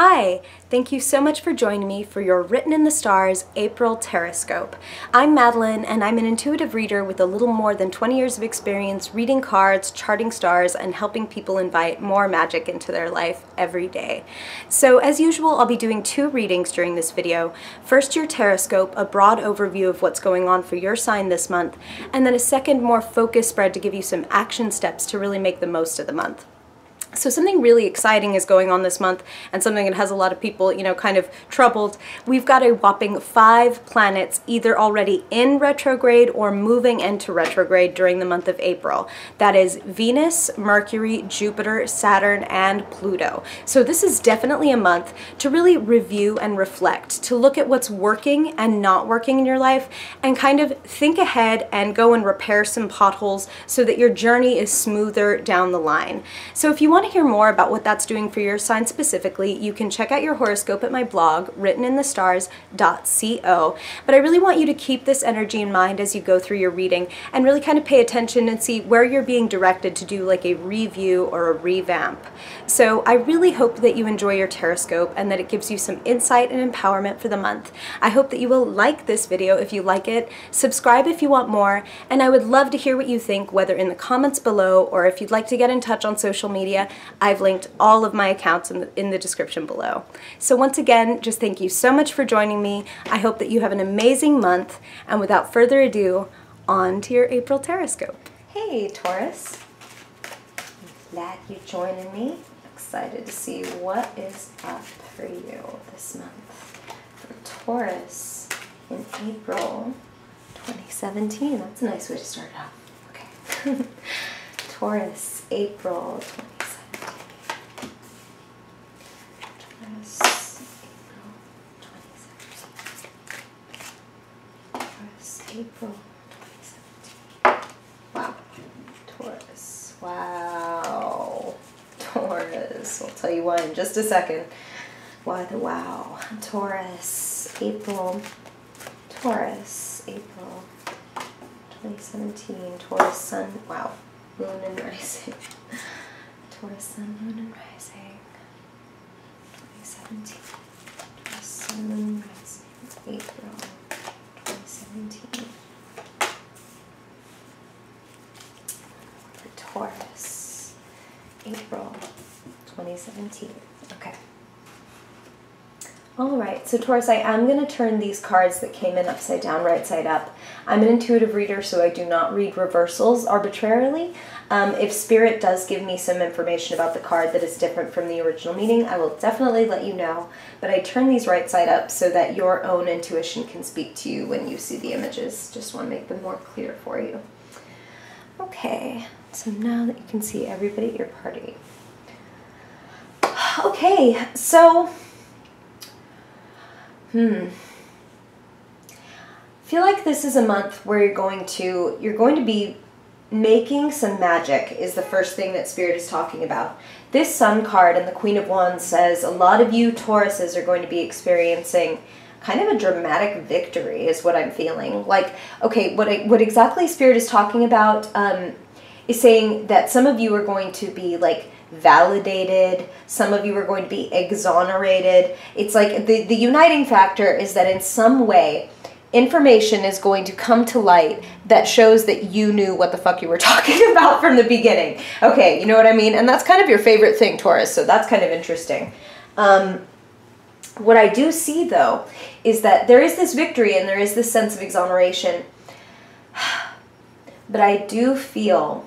Hi, thank you so much for joining me for your Written in the Stars April Horoscope. I'm Madeline and I'm an intuitive reader with a little more than 20 years of experience reading cards, charting stars, and helping people invite more magic into their life every day. So as usual, I'll be doing two readings during this video. First, your Horoscope, a broad overview of what's going on for your sign this month, and then a second, more focused spread to give you some action steps to really make the most of the month. So something really exciting is going on this month, and something that has a lot of people, kind of troubled. We've got a whopping 5 planets either already in retrograde or moving into retrograde during the month of April. That is Venus, Mercury, Jupiter, Saturn, and Pluto. So this is definitely a month to really review and reflect, to look at what's working and not working in your life, and kind of think ahead and go and repair some potholes so that your journey is smoother down the line. So if you want to hear more about what that's doing for your sign specifically, you can check out your horoscope at my blog, writteninthestars.co. But I really want you to keep this energy in mind as you go through your reading and really kind of pay attention and see where you're being directed to do like a review or a revamp. So I really hope that you enjoy your horoscope and that it gives you some insight and empowerment for the month. I hope that you will like this video if you like it, subscribe if you want more, and I would love to hear what you think, whether in the comments below or if you'd like to get in touch on social media. I've linked all of my accounts in the description below. So once again, just thank you so much for joining me. I hope that you have an amazing month, and without further ado, on to your April Horoscope. Hey Taurus, glad you're joining me. Excited to see what is up for you this month for Taurus in April 2017. That's a nice way to start off. Okay. Taurus, April 2017. April 2017. Wow. Taurus. Wow. Taurus. I'll tell you why in just a second. Why the wow. Taurus. April. Taurus. April 2017. Taurus Sun. Wow. Moon and Rising. Taurus Sun, Moon and Rising. 2017. Taurus Sun, Moon, Rising. April 2017. For Taurus, April 2017. Okay. Alright, so Taurus, I am going to turn these cards that came in upside down, right side up. I'm an intuitive reader, so I do not read reversals arbitrarily. If Spirit does give me some information about the card that is different from the original meaning, I will definitely let you know. But I turn these right side up so that your own intuition can speak to you when you see the images. Just want to make them more clear for you. Okay, so now that you can see everybody at your party. Okay, so I feel like this is a month where you're going to be making some magic is the first thing that Spirit is talking about. This Sun card and the Queen of Wands says a lot of you Tauruses are going to be experiencing kind of a dramatic victory is what I'm feeling. Like, okay, what exactly Spirit is talking about is saying that some of you are going to be like validated, some of you are going to be exonerated. It's like the uniting factor is that in some way information is going to come to light that shows that you knew what the fuck you were talking about from the beginning. Okay, you know what I mean? And that's kind of your favorite thing, Taurus, so that's kind of interesting. What I do see, though, is that there is this victory and there is this sense of exoneration. But I do feel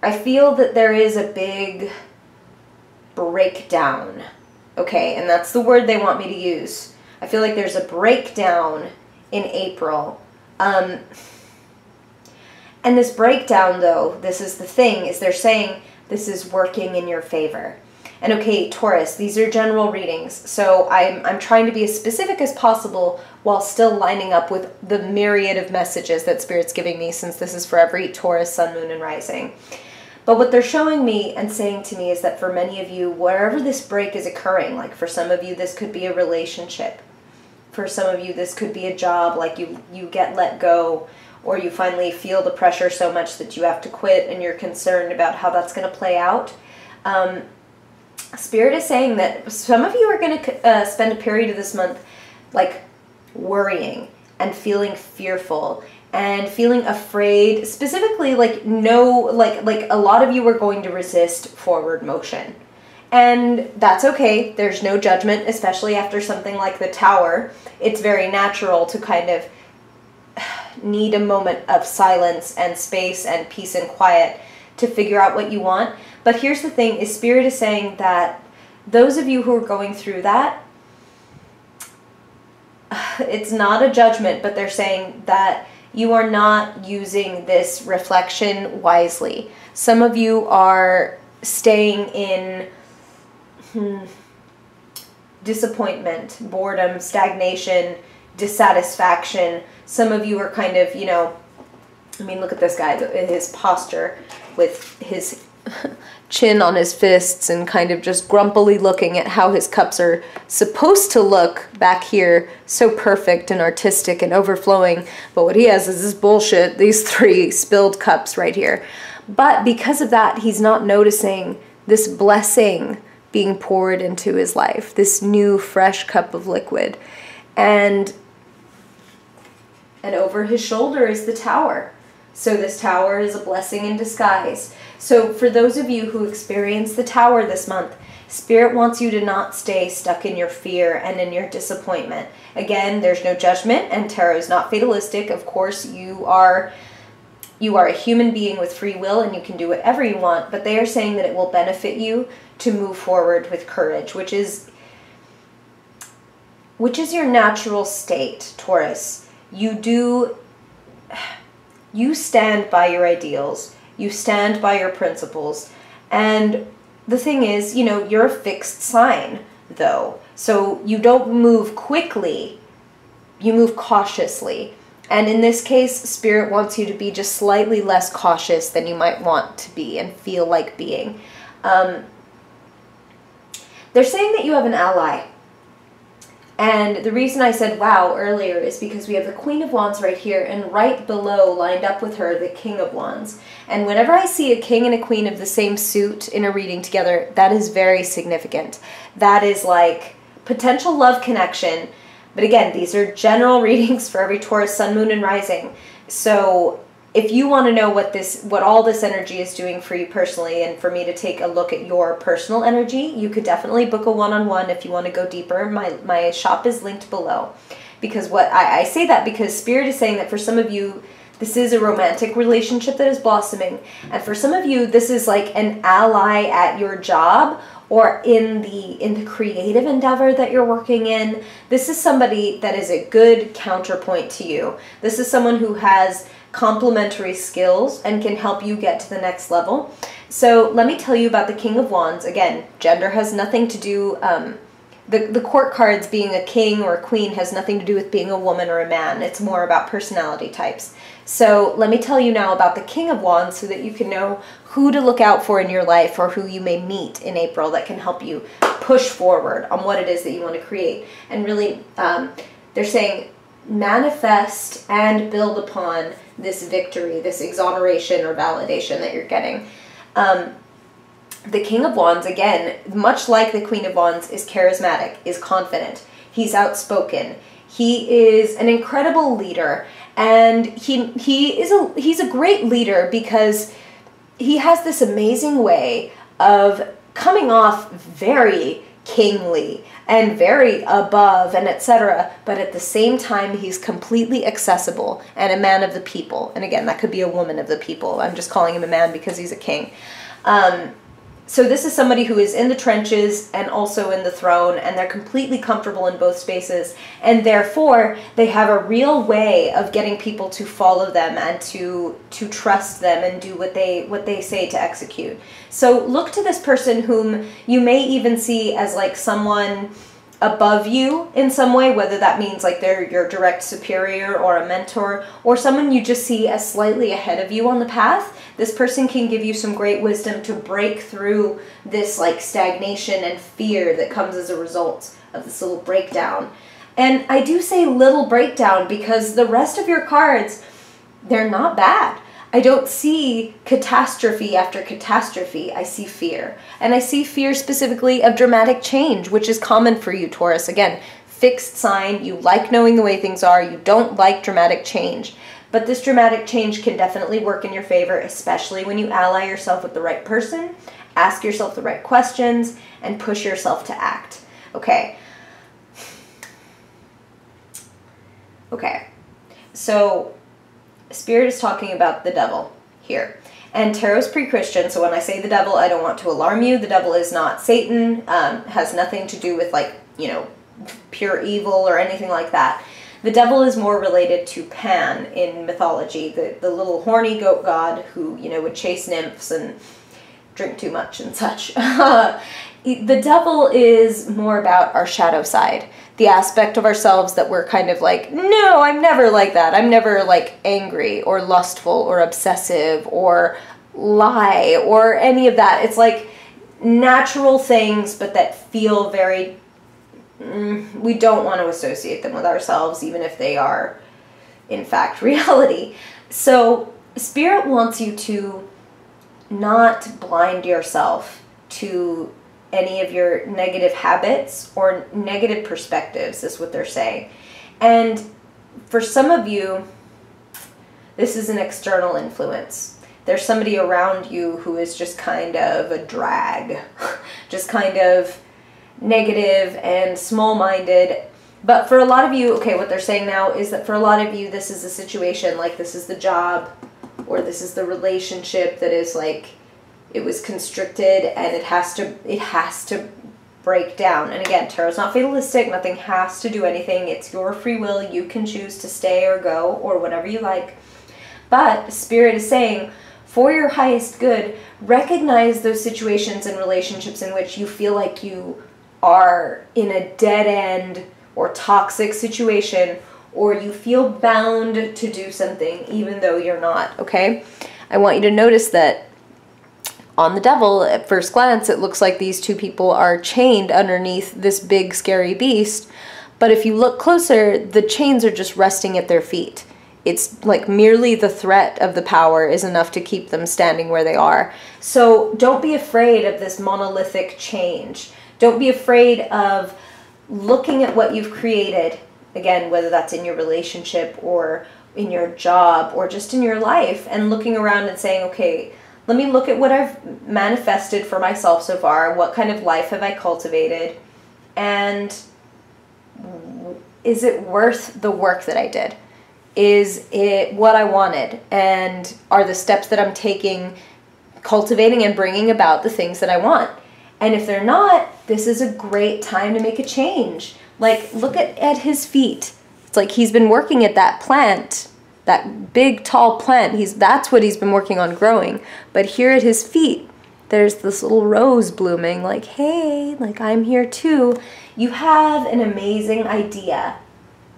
that there is a big breakdown. Okay, and that's the word they want me to use. I feel like there's a breakdown in April. And this breakdown, though, this is the thing, is they're saying this is working in your favor. And okay, Taurus, these are general readings, so I'm trying to be as specific as possible while still lining up with the myriad of messages that Spirit's giving me, since this is for every Taurus, Sun, Moon, and Rising. But what they're showing me and saying to me is that for many of you, wherever this break is occurring, like for some of you, this could be a relationship. For some of you, this could be a job, like you get let go, or you finally feel the pressure so much that you have to quit and you're concerned about how that's going to play out. Spirit is saying that some of you are going to spend a period of this month like worrying and feeling fearful and feeling afraid. Specifically, like a lot of you are going to resist forward motion. And that's okay. There's no judgment, especially after something like the Tower. It's very natural to kind of need a moment of silence and space and peace and quiet to figure out what you want. But here's the thing, is Spirit is saying that those of you who are going through that, it's not a judgment, but they're saying that you are not using this reflection wisely. Some of you are staying in disappointment, boredom, stagnation, dissatisfaction. Some of you are kind of, you know, I mean, look at this guy, his posture with his chin on his fists and kind of just grumpily looking at how his cups are supposed to look back here, so perfect and artistic and overflowing. But what he has is this bullshit, these 3 spilled cups right here. But because of that, he's not noticing this blessing being poured into his life, this new fresh cup of liquid. And over his shoulder is the Tower. So this Tower is a blessing in disguise. So for those of you who experience the Tower this month, Spirit wants you to not stay stuck in your fear and in your disappointment. Again, there's no judgment, and tarot is not fatalistic. Of course, you are a human being with free will and you can do whatever you want, but they are saying that it will benefit you to move forward with courage, which is your natural state, Taurus. You stand by your ideals. You stand by your principles. And the thing is, you know, you're a fixed sign, though. So you don't move quickly. You move cautiously. And in this case, Spirit wants you to be just slightly less cautious than you might want to be and feel like being. They're saying that you have an ally. And the reason I said wow earlier is because we have the Queen of Wands right here, and right below, lined up with her, the King of Wands. And whenever I see a king and a queen of the same suit in a reading together, that is very significant. That is like potential love connection. But again, these are general readings for every Taurus, Sun, Moon, and Rising. So if you want to know what all this energy is doing for you personally, and for me to take a look at your personal energy, you could definitely book a one-on-one if you want to go deeper. My shop is linked below. Because I say that because Spirit is saying that for some of you, this is a romantic relationship that is blossoming. And for some of you, this is like an ally at your job or in the creative endeavor that you're working in. This is somebody that is a good counterpoint to you. This is someone who has complementary skills and can help you get to the next level. So let me tell you about the King of Wands. Again, gender has nothing to do, the court cards being a king or a queen has nothing to do with being a woman or a man. It's more about personality types. So let me tell you now about the King of Wands so that you can know who to look out for in your life or who you may meet in April that can help you push forward on what it is that you want to create. And really, they're saying manifest and build upon this victory, this exoneration or validation that you're getting. The King of Wands, again, much like the Queen of Wands, is charismatic, is confident. He's outspoken. He is an incredible leader, and he's a great leader because he has this amazing way of coming off very kingly and very above and etc. But at the same time, he's completely accessible and a man of the people. And again, that could be a woman of the people. I'm just calling him a man because he's a king. So this is somebody who is in the trenches and also in the throne, and they're completely comfortable in both spaces, and therefore they have a real way of getting people to follow them and to trust them and do what they say to execute. So look to this person whom you may even see as like someone above you in some way, whether that means like they're your direct superior or a mentor, or someone you just see as slightly ahead of you on the path. This person can give you some great wisdom to break through this like stagnation and fear that comes as a result of this little breakdown. And I do say little breakdown because the rest of your cards, they're not bad. I don't see catastrophe after catastrophe. I see fear. And I see fear specifically of dramatic change, which is common for you, Taurus. Again, fixed sign. You like knowing the way things are. You don't like dramatic change. But this dramatic change can definitely work in your favor, especially when you ally yourself with the right person, ask yourself the right questions, and push yourself to act. Okay. Okay. So Spirit is talking about the devil here. And tarot's pre-Christian, so when I say the devil, I don't want to alarm you. The devil is not Satan, has nothing to do with, like, you know, pure evil or anything like that. The devil is more related to Pan in mythology, the little horny goat god who, you know, would chase nymphs and drink too much and such. The devil is more about our shadow side, the aspect of ourselves that we're kind of like, no, I'm never like that. I'm never like angry or lustful or obsessive or lie or any of that. It's like natural things, but that feel very, we don't want to associate them with ourselves, even if they are, in fact, reality. So Spirit wants you to not blind yourself to any of your negative habits or negative perspectives, is what they're saying. And for some of you, this is an external influence. There's somebody around you who is just kind of a drag, just kind of negative and small-minded. But for a lot of you, okay, what they're saying now is that for a lot of you, this is a situation, like this is the job or this is the relationship that is like, it was constricted and it has to break down. And again, tarot's not fatalistic. Nothing has to do anything. It's your free will. You can choose to stay or go or whatever you like. But Spirit is saying, for your highest good, recognize those situations and relationships in which you feel like you are in a dead end or toxic situation, or you feel bound to do something even though you're not, okay? I want you to notice that on the devil, at first glance, it looks like these two people are chained underneath this big, scary beast. But if you look closer, the chains are just resting at their feet. It's like merely the threat of the power is enough to keep them standing where they are. So don't be afraid of this monolithic change. Don't be afraid of looking at what you've created. Again, whether that's in your relationship or in your job or just in your life, and looking around and saying, okay, let me look at what I've manifested for myself so far. What kind of life have I cultivated? And is it worth the work that I did? Is it what I wanted? And are the steps that I'm taking cultivating and bringing about the things that I want? And if they're not, this is a great time to make a change. Like, look at his feet. It's like he's been working at that plant, that big, tall plant. That's what he's been working on growing. But here at his feet, there's this little rose blooming, like, hey, like, I'm here too. You have an amazing idea.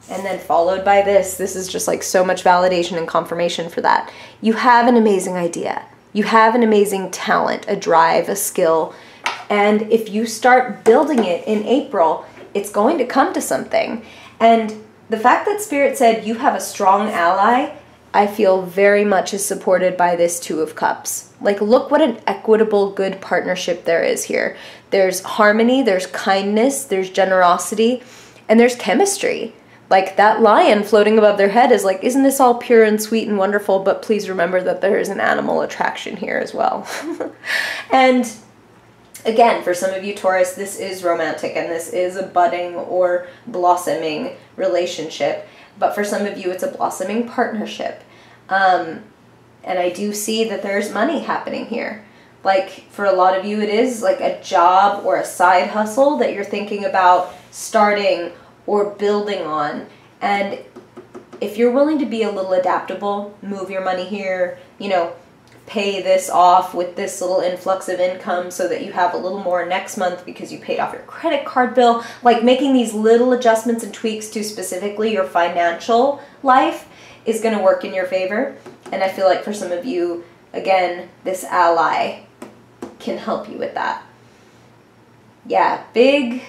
And then followed by this is just like so much validation and confirmation for that. You have an amazing idea. You have an amazing talent, a drive, a skill. And if you start building it in April, it's going to come to something. And the fact that Spirit said you have a strong ally, I feel very much is supported by this Two of Cups. Like, look what an equitable, good partnership there is here. There's harmony, there's kindness, there's generosity, and there's chemistry. Like, that lion floating above their head is like, isn't this all pure and sweet and wonderful? But please remember that there is an animal attraction here as well. And again, for some of you, Taurus, this is romantic and this is a budding or blossoming relationship. But for some of you, it's a blossoming partnership. And I do see that there's money happening here. Like, for a lot of you, it is like a job or a side hustle that you're thinking about starting or building on. And if you're willing to be a little adaptable, move your money here, you know, pay this off with this little influx of income so that you have a little more next month because you paid off your credit card bill, like making these little adjustments and tweaks to specifically your financial life is going to work in your favor. And I feel like for some of you, again, this ally can help you with that. Yeah, big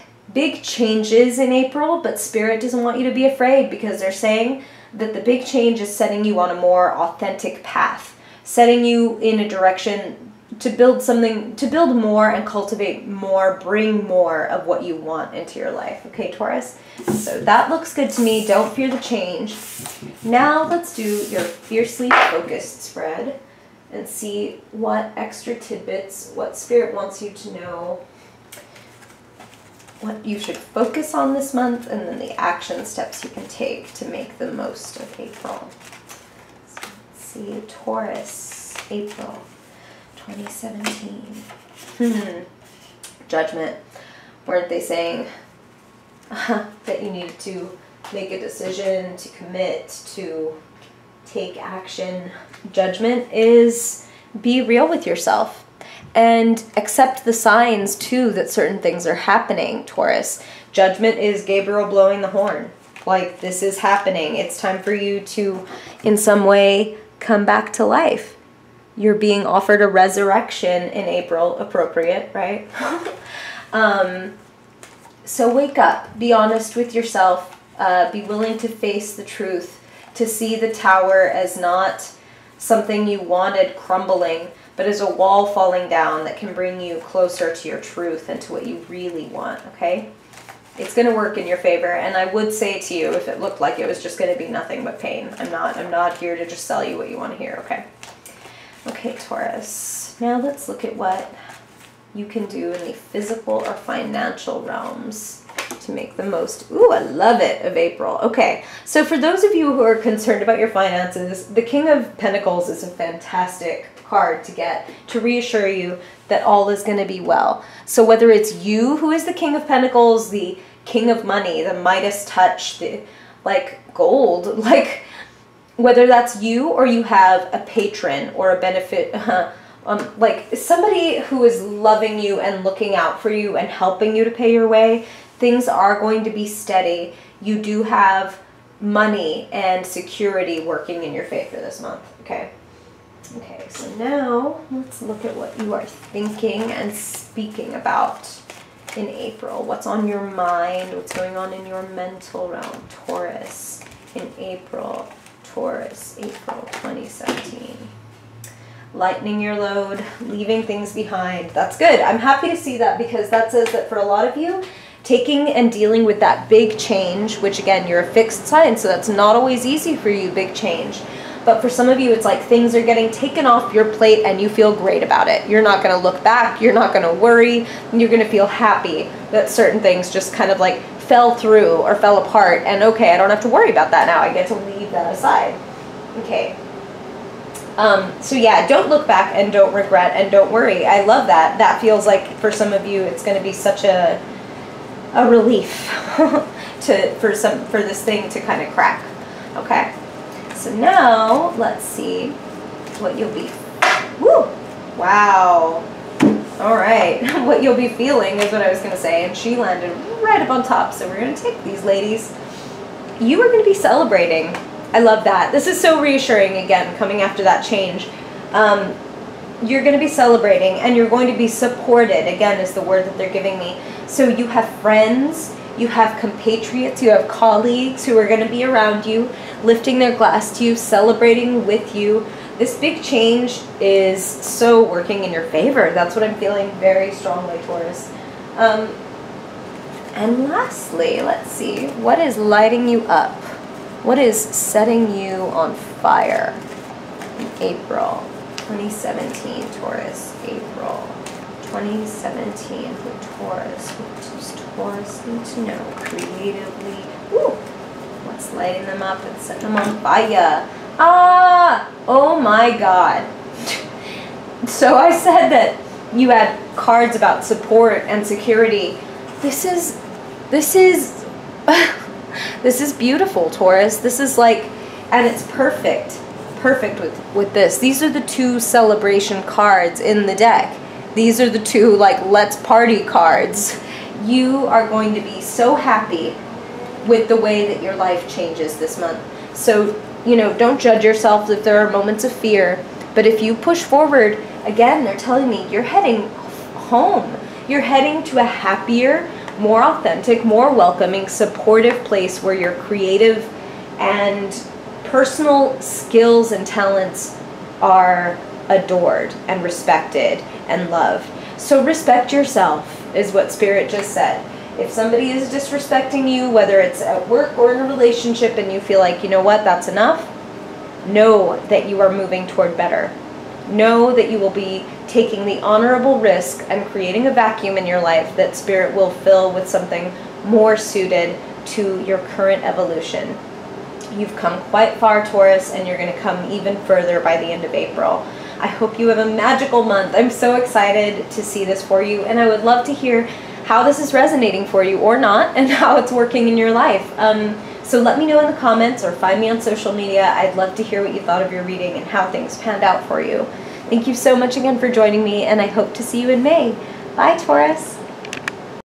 changes in April, but Spirit doesn't want you to be afraid because they're saying that the big change is setting you on a more authentic path setting you in a direction to build something, to build more and cultivate more, bring more of what you want into your life. Okay, Taurus? So that looks good to me. Don't fear the change. Now let's do your fiercely focused spread and see what extra tidbits, what Spirit wants you to know, what you should focus on this month, and then the action steps you can take to make the most of April. So let's see, Taurus, April 2017. Judgment. Weren't they saying that you needed to make a decision, to commit, to take action? Judgment is be real with yourself and accept the signs too that certain things are happening, Taurus. Judgment is Gabriel blowing the horn. Like, this is happening. It's time for you to, in some way, come back to life. You're being offered a resurrection in April. Appropriate, right? So wake up. Be honest with yourself. Be willing to face the truth. To see the tower as not something you wanted crumbling, but as a wall falling down that can bring you closer to your truth and to what you really want, okay? It's going to work in your favor, and I would say to you, if it looked like it was just going to be nothing but pain, I'm not here to just sell you what you want to hear, okay? Okay, Taurus. Now let's look at what you can do in the physical or financial realms to make the most, ooh, I love it, of April. Okay, so for those of you who are concerned about your finances, the King of Pentacles is a fantastic card to get to reassure you that all is going to be well. So whether it's you who is the King of Pentacles, the King of Money, the Midas touch, the like gold, like whether that's you or you have a patron or a benefit, like somebody who is loving you and looking out for you and helping you to pay your way, things are going to be steady. You do have money and security working in your favor this month, okay? Okay, so now let's look at what you are thinking and speaking about in April. What's on your mind? What's going on in your mental realm? Taurus in April. Taurus, April 2017. Lightening your load, leaving things behind. That's good. I'm happy to see that, because that says that for a lot of you, taking and dealing with that big change, which again, you're a fixed sign, so that's not always easy for you, big change. But for some of you, it's like things are getting taken off your plate and you feel great about it. You're not going to look back. You're not going to worry. You're going to feel happy that certain things just kind of like fell through or fell apart. And okay, I don't have to worry about that now. I get to leave that aside. Okay. So yeah, don't look back and don't regret and don't worry. I love that. That feels like for some of you, it's going to be such a relief for this thing to kind of crack. Okay. So now, let's see what you'll be, woo, wow, all right, what you'll be feeling is what I was going to say, and she landed right up on top, so we're going to take these ladies. You are going to be celebrating. I love that. This is so reassuring, again, coming after that change. You're going to be celebrating, and you're going to be supported, again, is the word that they're giving me. So you have friends, you have compatriots, you have colleagues who are going to be around you, lifting their glass to you, celebrating with you. This big change is so working in your favor. That's what I'm feeling very strongly, Taurus. And lastly, let's see, what is lighting you up? What is setting you on fire in April 2017, Taurus? April 2017 for Taurus. What does Taurus need to know creatively? Woo! What's lighting them up and setting them on fire? Ah! Oh my God. So I said that you had cards about support and security. This is this is beautiful, Taurus. This is like, and it's perfect with this. These are the two celebration cards in the deck. These are the two like let's party cards. You are going to be so happy with the way that your life changes this month. So, you know, don't judge yourself if there are moments of fear, but if you push forward, again, they're telling me you're heading home. You're heading to a happier, more authentic, more welcoming, supportive place where your creative and personal skills and talents are adored and respected and loved. So respect yourself is what Spirit just said. If somebody is disrespecting you, whether it's at work or in a relationship, and you feel like, you know what, that's enough, know that you are moving toward better. Know that you will be taking the honorable risk and creating a vacuum in your life that Spirit will fill with something more suited to your current evolution. You've come quite far, Taurus, and you're going to come even further by the end of April. I hope you have a magical month. I'm so excited to see this for you, and I would love to hear how this is resonating for you or not, and how it's working in your life. So let me know in the comments or find me on social media. I'd love to hear what you thought of your reading and how things panned out for you. Thank you so much again for joining me, and I hope to see you in May. Bye, Taurus.